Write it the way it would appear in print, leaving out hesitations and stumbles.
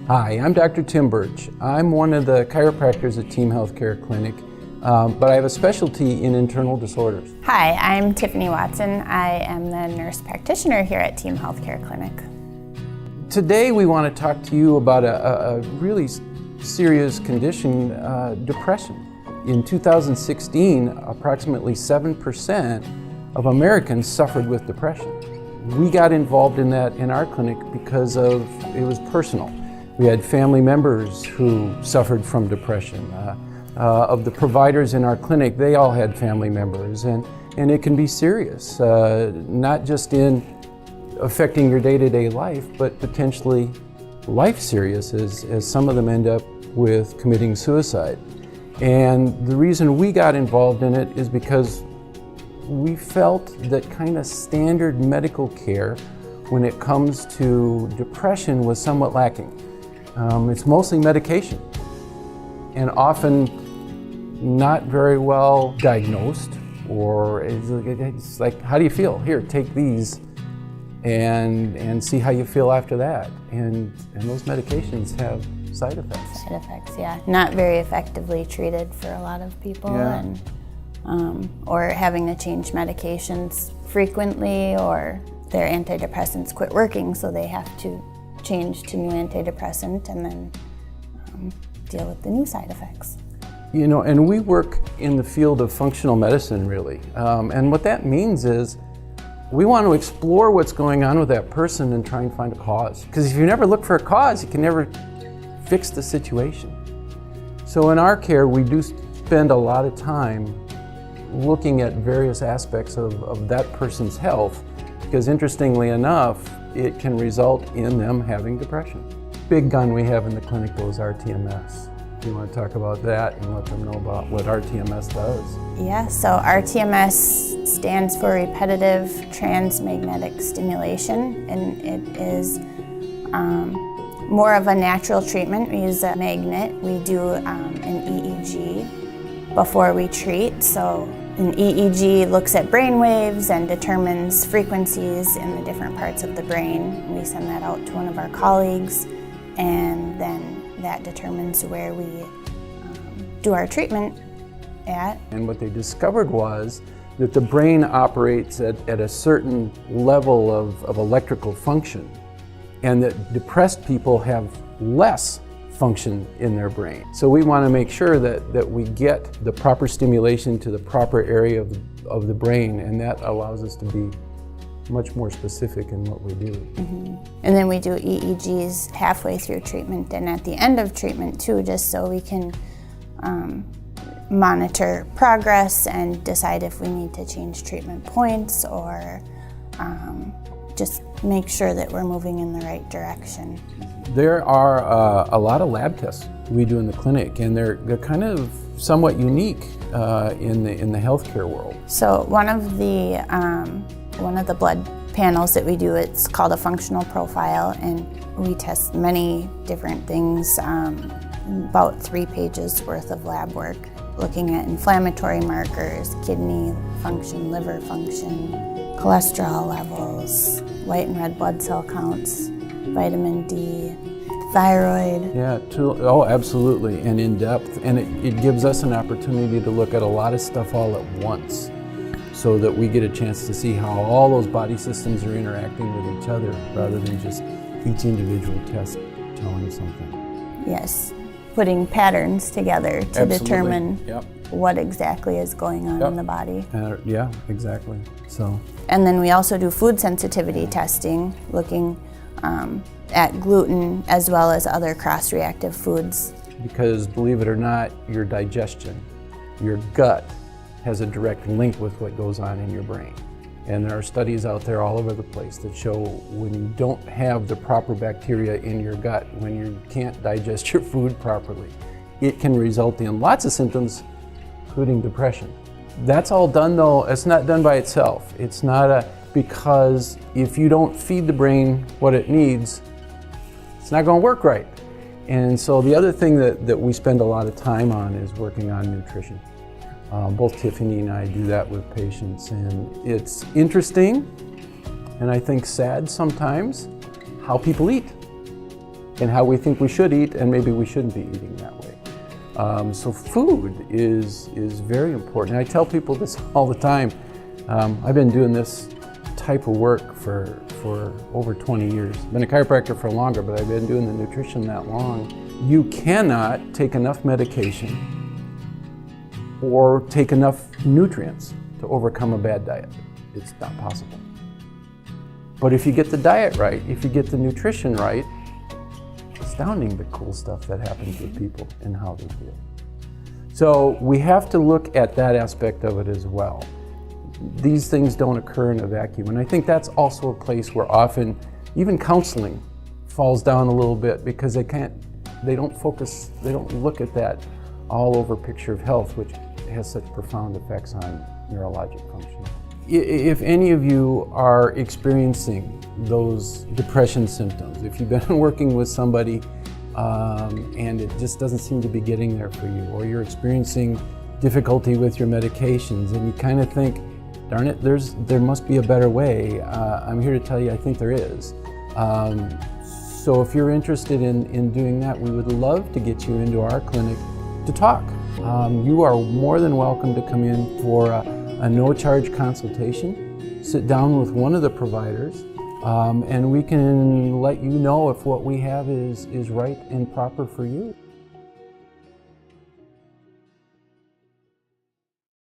Hi, I'm Dr. Tim Bertsch. I'm one of the chiropractors at Team Healthcare Clinic, but I have a specialty in internal disorders. Hi, I'm Tiffany Watson. I am the nurse practitioner here at Team Healthcare Clinic. Today we want to talk to you about a really serious condition, depression. In 2016, approximately 7% of Americans suffered with depression. We got involved in that in our clinic because it was personal. We had family members who suffered from depression. Of the providers in our clinic, they all had family members, and it can be serious, not just in affecting your day-to-day life, but potentially life serious, as some of them end up with committing suicide. And the reason we got involved in it is because we felt that kind of standard medical care when it comes to depression was somewhat lacking. It's mostly medication and often not very well diagnosed, or it's like, how do you feel? Here, take these and see how you feel after that. And those medications have side effects. Side effects, yeah. Not very effectively treated for a lot of people, Yeah. and or having to change medications frequently, or their antidepressants quit working, so they have to change to new antidepressant and then deal with the new side effects. You know, and we work in the field of functional medicine, really. And what that means is we want to explore what's going on with that person and try and find a cause. Because if you never look for a cause, you can never fix the situation. So in our care, we do spend a lot of time looking at various aspects of that person's health, because interestingly enough, it can result in them having depression. Big gun we have in the clinic is RTMS. Do you want to talk about that and let them know about what RTMS does? Yeah, so RTMS stands for repetitive transmagnetic stimulation, and it is more of a natural treatment. We use a magnet. We do an EEG before we treat. So an EEG looks at brain waves and determines frequencies in the different parts of the brain. We send that out to one of our colleagues, and then that determines where we do our treatment at. And what they discovered was that the brain operates at a certain level of electrical function, and that depressed people have less function in their brain. So we want to make sure that we get the proper stimulation to the proper area of the brain, and that allows us to be much more specific in what we do. Mm-hmm. And then we do EEGs halfway through treatment and at the end of treatment too, just so we can monitor progress and decide if we need to change treatment points, or just make sure that we're moving in the right direction. There are a lot of lab tests we do in the clinic, and they're kind of somewhat unique in the healthcare world. So one of the blood panels that we do, it's called a functional profile, and we test many different things, about 3 pages worth of lab work, looking at inflammatory markers, kidney function, liver function, cholesterol levels, white and red blood cell counts, vitamin D, thyroid. Yeah, absolutely, and in depth. And it gives us an opportunity to look at a lot of stuff all at once, so that we get a chance to see how all those body systems are interacting with each other, rather than just each individual test telling something. Yes, putting patterns together to Absolutely. determine Yep. what exactly is going on Yep. in the body. Yeah, exactly. So. And then we also do food sensitivity testing, looking at gluten as well as other cross-reactive foods. Because believe it or not, your digestion, your gut, has a direct link with what goes on in your brain. And there are studies out there all over the place that show when you don't have the proper bacteria in your gut, when you can't digest your food properly, it can result in lots of symptoms, including depression. That's all done though, it's not done by itself. It's not because if you don't feed the brain what it needs, it's not gonna work right. And so the other thing that we spend a lot of time on is working on nutrition. Both Tiffany and I do that with patients, and it's interesting and I think sad sometimes how people eat. and how we think we should eat, and maybe we shouldn't be eating that way. So food is very important. And I tell people this all the time. I've been doing this type of work for over 20 years. I've been a chiropractor for longer, but I've been doing the nutrition that long. You cannot take enough medication or take enough nutrients to overcome a bad diet. It's not possible. But if you get the diet right, if you get the nutrition right, astounding the cool stuff that happens with people and how they feel. So we have to look at that aspect of it as well. These things don't occur in a vacuum, and I think that's also a place where often even counseling falls down a little bit because they don't look at that all over picture of health, which has such profound effects on neurologic function. If any of you are experiencing those depression symptoms, if you've been working with somebody and it just doesn't seem to be getting there for you, or you're experiencing difficulty with your medications and you kind of think, darn it, there must be a better way, I'm here to tell you I think there is. So if you're interested in doing that, we would love to get you into our clinic to talk. You are more than welcome to come in for a no-charge consultation, sit down with one of the providers, and we can let you know if what we have is right and proper for you.